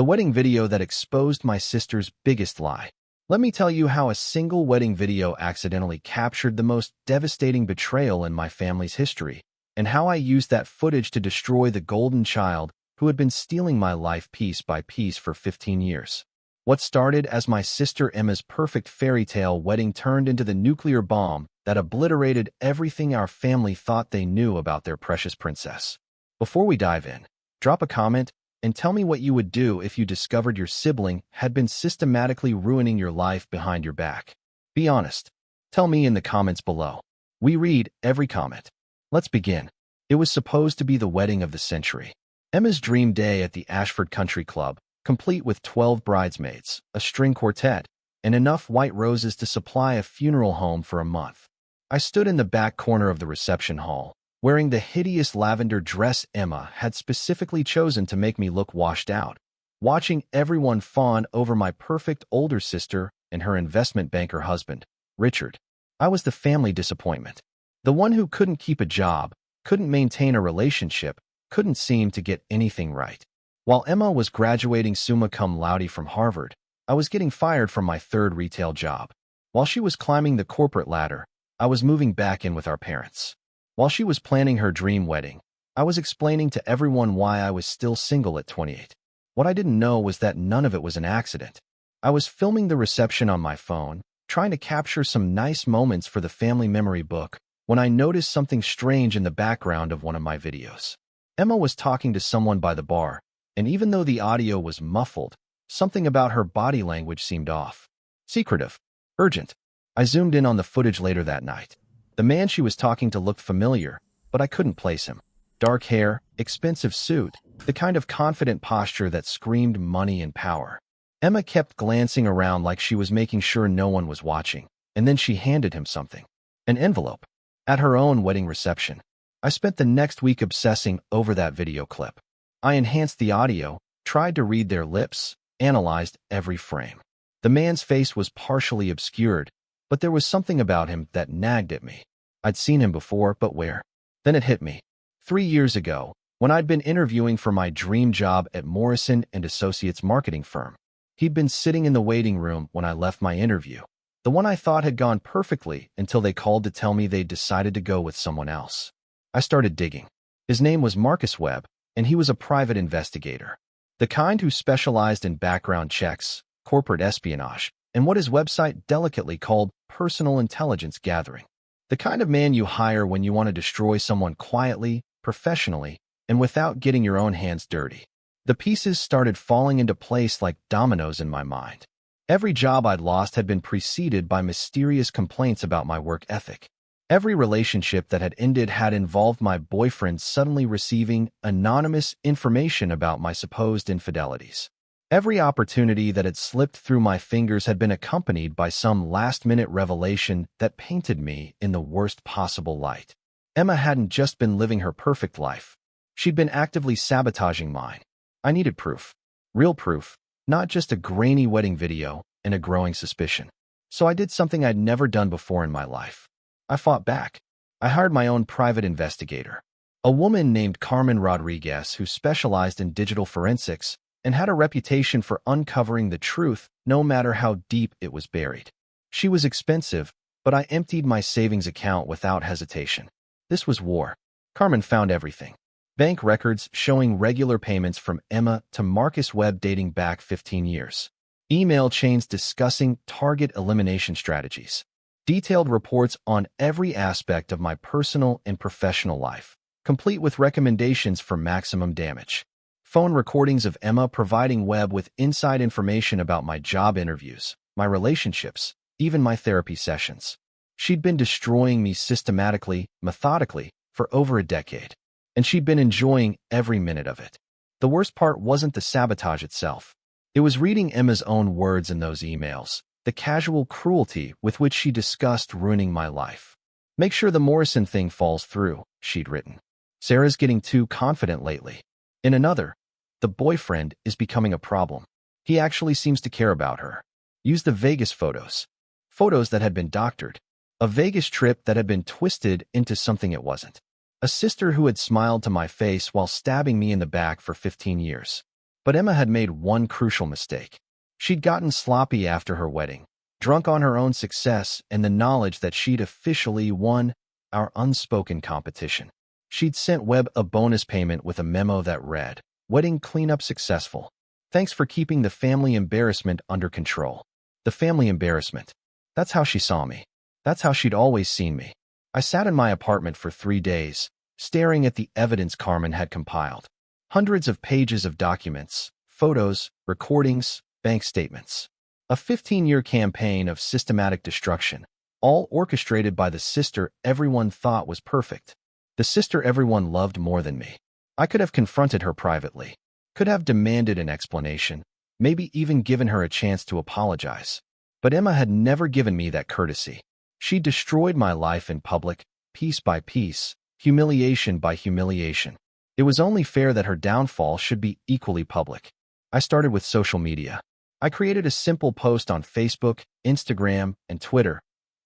the wedding video that exposed my sister's biggest lie. Let me tell you how a single wedding video accidentally captured the most devastating betrayal in my family's history, and how I used that footage to destroy the golden child who had been stealing my life piece by piece for 15 years. What started as my sister Emma's perfect fairy tale wedding turned into the nuclear bomb that obliterated everything our family thought they knew about their precious princess. Before we dive in, drop a comment and tell me what you would do if you discovered your sibling had been systematically ruining your life behind your back. Be honest. Tell me in the comments below. We read every comment. Let's begin. It was supposed to be the wedding of the century. Emma's dream day at the Ashford Country Club, complete with 12 bridesmaids, a string quartet, and enough white roses to supply a funeral home for a month. I stood in the back corner of the reception hall, wearing the hideous lavender dress Emma had specifically chosen to make me look washed out, watching everyone fawn over my perfect older sister and her investment banker husband, Richard. I was the family disappointment. The one who couldn't keep a job, couldn't maintain a relationship, couldn't seem to get anything right. While Emma was graduating summa cum laude from Harvard, I was getting fired from my third retail job. While she was climbing the corporate ladder, I was moving back in with our parents. While she was planning her dream wedding, I was explaining to everyone why I was still single at 28. What I didn't know was that none of it was an accident. I was filming the reception on my phone, trying to capture some nice moments for the family memory book, when I noticed something strange in the background of one of my videos. Emma was talking to someone by the bar, and even though the audio was muffled, something about her body language seemed off. Secretive. Urgent. I zoomed in on the footage later that night. The man she was talking to looked familiar, but I couldn't place him. Dark hair, expensive suit, the kind of confident posture that screamed money and power. Emma kept glancing around like she was making sure no one was watching, and then she handed him something. An envelope. At her own wedding reception. I spent the next week obsessing over that video clip. I enhanced the audio, tried to read their lips, analyzed every frame. The man's face was partially obscured, but there was something about him that nagged at me. I'd seen him before, but where? Then it hit me. 3 years ago, when I'd been interviewing for my dream job at Morrison & Associates marketing firm. He'd been sitting in the waiting room when I left my interview. The one I thought had gone perfectly until they called to tell me they'd decided to go with someone else. I started digging. His name was Marcus Webb, and he was a private investigator. The kind who specialized in background checks, corporate espionage, and what his website delicately called personal intelligence gathering. The kind of man you hire when you want to destroy someone quietly, professionally, and without getting your own hands dirty. The pieces started falling into place like dominoes in my mind. Every job I'd lost had been preceded by mysterious complaints about my work ethic. Every relationship that had ended had involved my boyfriend suddenly receiving anonymous information about my supposed infidelities. Every opportunity that had slipped through my fingers had been accompanied by some last-minute revelation that painted me in the worst possible light. Emma hadn't just been living her perfect life. She'd been actively sabotaging mine. I needed proof. Real proof, not just a grainy wedding video and a growing suspicion. So I did something I'd never done before in my life. I fought back. I hired my own private investigator. A woman named Carmen Rodriguez who specialized in digital forensics and had a reputation for uncovering the truth no matter how deep it was buried. She was expensive, but I emptied my savings account without hesitation. This was war. Carmen found everything. Bank records showing regular payments from Emma to Marcus Webb dating back 15 years. Email chains discussing target elimination strategies. Detailed reports on every aspect of my personal and professional life, complete with recommendations for maximum damage. Phone recordings of Emma providing Webb with inside information about my job interviews, my relationships, even my therapy sessions. She'd been destroying me systematically, methodically, for over a decade, and she'd been enjoying every minute of it. The worst part wasn't the sabotage itself. It was reading Emma's own words in those emails, the casual cruelty with which she discussed ruining my life. Make sure the Morrison thing falls through, she'd written. Sarah's getting too confident lately. In another, the boyfriend is becoming a problem. He actually seems to care about her. Use the Vegas photos. Photos that had been doctored. A Vegas trip that had been twisted into something it wasn't. A sister who had smiled to my face while stabbing me in the back for 15 years. But Emma had made one crucial mistake. She'd gotten sloppy after her wedding, drunk on her own success and the knowledge that she'd officially won our unspoken competition. She'd sent Webb a bonus payment with a memo that read, "Wedding cleanup successful. Thanks for keeping the family embarrassment under control." The family embarrassment. That's how she saw me. That's how she'd always seen me. I sat in my apartment for 3 days, staring at the evidence Carmen had compiled. Hundreds of pages of documents, photos, recordings, bank statements. A 15-year campaign of systematic destruction, all orchestrated by the sister everyone thought was perfect. The sister everyone loved more than me. I could have confronted her privately, could have demanded an explanation, maybe even given her a chance to apologize. But Emma had never given me that courtesy. She destroyed my life in public, piece by piece, humiliation by humiliation. It was only fair that her downfall should be equally public. I started with social media. I created a simple post on Facebook, Instagram, and Twitter.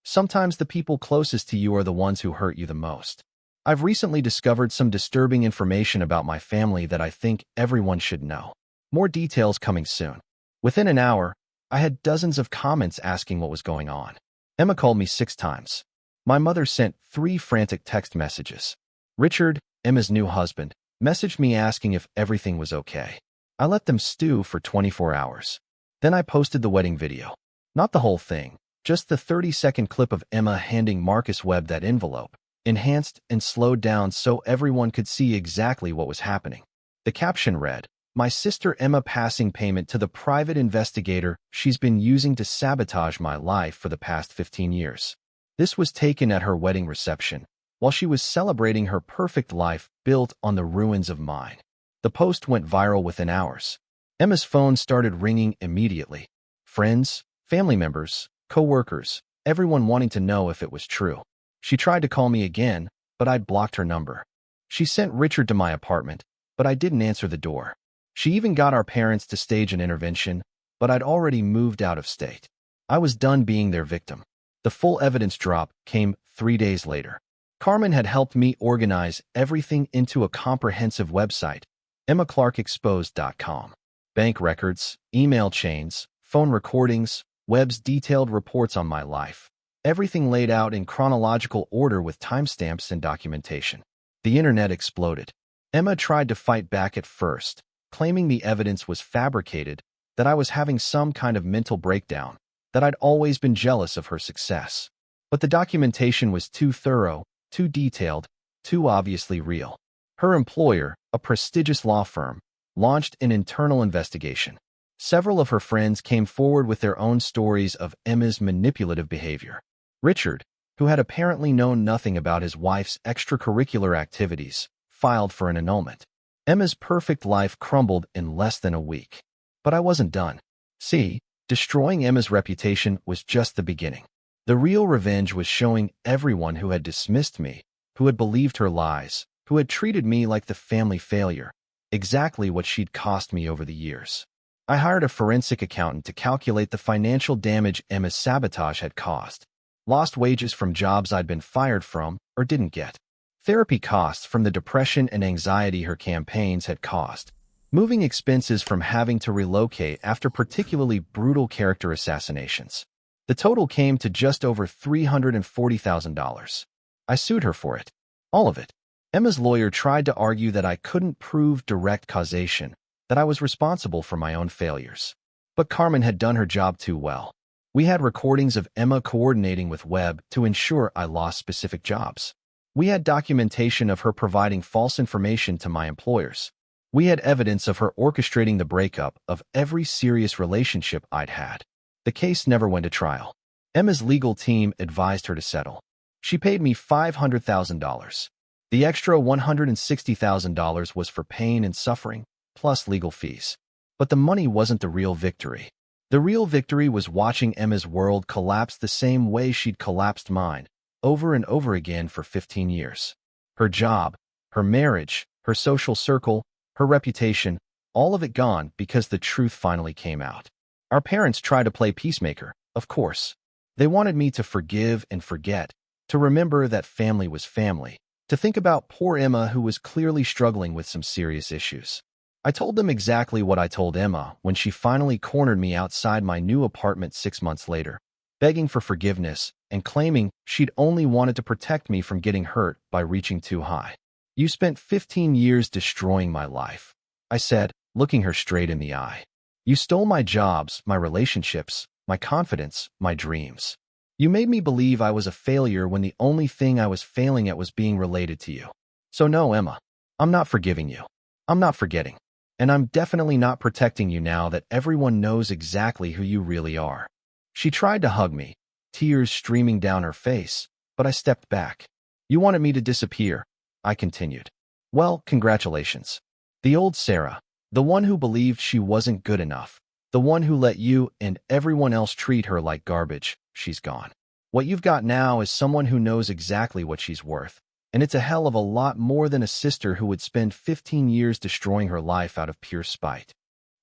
Sometimes the people closest to you are the ones who hurt you the most. I've recently discovered some disturbing information about my family that I think everyone should know. More details coming soon. Within an hour, I had dozens of comments asking what was going on. Emma called me 6 times. My mother sent 3 frantic text messages. Richard, Emma's new husband, messaged me asking if everything was okay. I let them stew for 24 hours. Then I posted the wedding video. Not the whole thing, just the 30-second clip of Emma handing Marcus Webb that envelope, enhanced and slowed down so everyone could see exactly what was happening. The caption read, "My sister Emma passing payment to the private investigator she's been using to sabotage my life for the past 15 years. This was taken at her wedding reception, while she was celebrating her perfect life built on the ruins of mine." The post went viral within hours. Emma's phone started ringing immediately. Friends, family members, co-workers, everyone wanting to know if it was true. She tried to call me again, but I'd blocked her number. She sent Richard to my apartment, but I didn't answer the door. She even got our parents to stage an intervention, but I'd already moved out of state. I was done being their victim. The full evidence drop came 3 days later. Carmen had helped me organize everything into a comprehensive website, EmmaClarkExposed.com. Bank records, email chains, phone recordings, Webb's detailed reports on my life. Everything laid out in chronological order with timestamps and documentation. The internet exploded. Emma tried to fight back at first, claiming the evidence was fabricated, that I was having some kind of mental breakdown, that I'd always been jealous of her success. But the documentation was too thorough, too detailed, too obviously real. Her employer, a prestigious law firm, launched an internal investigation. Several of her friends came forward with their own stories of Emma's manipulative behavior. Richard, who had apparently known nothing about his wife's extracurricular activities, filed for an annulment. Emma's perfect life crumbled in less than a week. But I wasn't done. See, destroying Emma's reputation was just the beginning. The real revenge was showing everyone who had dismissed me, who had believed her lies, who had treated me like the family failure, exactly what she'd cost me over the years. I hired a forensic accountant to calculate the financial damage Emma's sabotage had caused. Lost wages from jobs I'd been fired from or didn't get. Therapy costs from the depression and anxiety her campaigns had caused. Moving expenses from having to relocate after particularly brutal character assassinations. The total came to just over $340,000. I sued her for it. All of it. Emma's lawyer tried to argue that I couldn't prove direct causation, that I was responsible for my own failures. But Carmen had done her job too well. We had recordings of Emma coordinating with Webb to ensure I lost specific jobs. We had documentation of her providing false information to my employers. We had evidence of her orchestrating the breakup of every serious relationship I'd had. The case never went to trial. Emma's legal team advised her to settle. She paid me $500,000. The extra $160,000 was for pain and suffering, plus legal fees. But the money wasn't the real victory. The real victory was watching Emma's world collapse the same way she'd collapsed mine, over and over again for 15 years. Her job, her marriage, her social circle, her reputation, all of it gone because the truth finally came out. Our parents tried to play peacemaker, of course. They wanted me to forgive and forget, to remember that family was family, to think about poor Emma who was clearly struggling with some serious issues. I told them exactly what I told Emma when she finally cornered me outside my new apartment 6 months later, begging for forgiveness and claiming she'd only wanted to protect me from getting hurt by reaching too high. "You spent 15 years destroying my life," I said, looking her straight in the eye. "You stole my jobs, my relationships, my confidence, my dreams. You made me believe I was a failure when the only thing I was failing at was being related to you. So no, Emma, I'm not forgiving you. I'm not forgetting. And I'm definitely not protecting you now that everyone knows exactly who you really are." She tried to hug me, tears streaming down her face, but I stepped back. "You wanted me to disappear," I continued. "Well, congratulations. The old Sarah, the one who believed she wasn't good enough, the one who let you and everyone else treat her like garbage, she's gone. What you've got now is someone who knows exactly what she's worth, and it's a hell of a lot more than a sister who would spend 15 years destroying her life out of pure spite."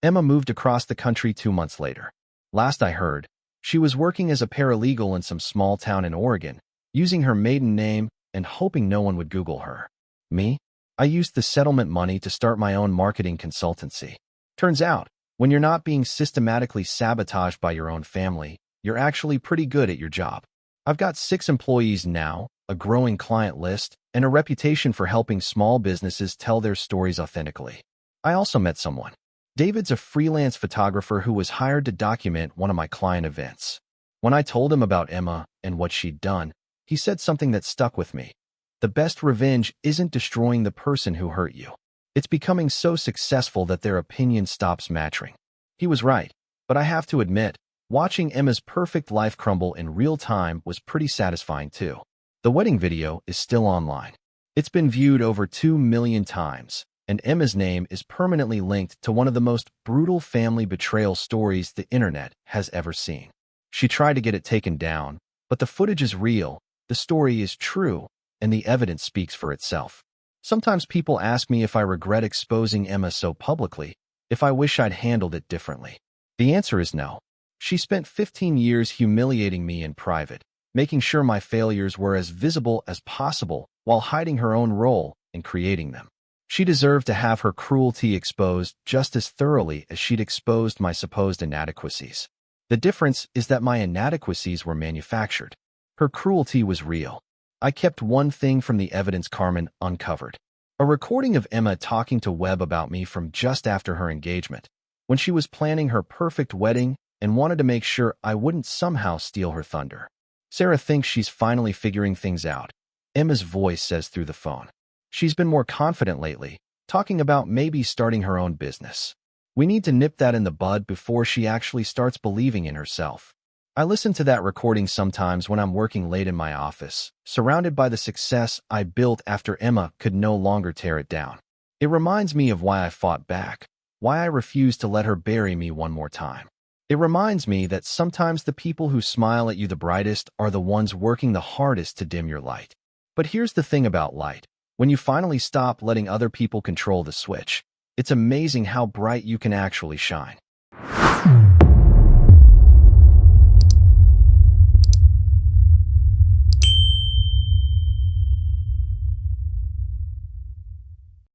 Emma moved across the country 2 months later. Last I heard, she was working as a paralegal in some small town in Oregon, using her maiden name and hoping no one would Google her. Me? I used the settlement money to start my own marketing consultancy. Turns out, when you're not being systematically sabotaged by your own family, you're actually pretty good at your job. I've got 6 employees now, a growing client list, and a reputation for helping small businesses tell their stories authentically. I also met someone. David's a freelance photographer who was hired to document one of my client events. When I told him about Emma and what she'd done, he said something that stuck with me. "The best revenge isn't destroying the person who hurt you. It's becoming so successful that their opinion stops mattering." He was right, but I have to admit, watching Emma's perfect life crumble in real time was pretty satisfying too. The wedding video is still online. It's been viewed over 2 million times, and Emma's name is permanently linked to one of the most brutal family betrayal stories the internet has ever seen. She tried to get it taken down, but the footage is real, the story is true, and the evidence speaks for itself. Sometimes people ask me if I regret exposing Emma so publicly, if I wish I'd handled it differently. The answer is no. She spent 15 years humiliating me in private, making sure my failures were as visible as possible while hiding her own role in creating them. She deserved to have her cruelty exposed just as thoroughly as she'd exposed my supposed inadequacies. The difference is that my inadequacies were manufactured. Her cruelty was real. I kept one thing from the evidence Carmen uncovered: a recording of Emma talking to Webb about me from just after her engagement, when she was planning her perfect wedding and wanted to make sure I wouldn't somehow steal her thunder. "Sarah thinks she's finally figuring things out," Emma's voice says through the phone. "She's been more confident lately, talking about maybe starting her own business. We need to nip that in the bud before she actually starts believing in herself." I listen to that recording sometimes when I'm working late in my office, surrounded by the success I built after Emma could no longer tear it down. It reminds me of why I fought back, why I refused to let her bury me one more time. It reminds me that sometimes the people who smile at you the brightest are the ones working the hardest to dim your light. But here's the thing about light. When you finally stop letting other people control the switch, it's amazing how bright you can actually shine.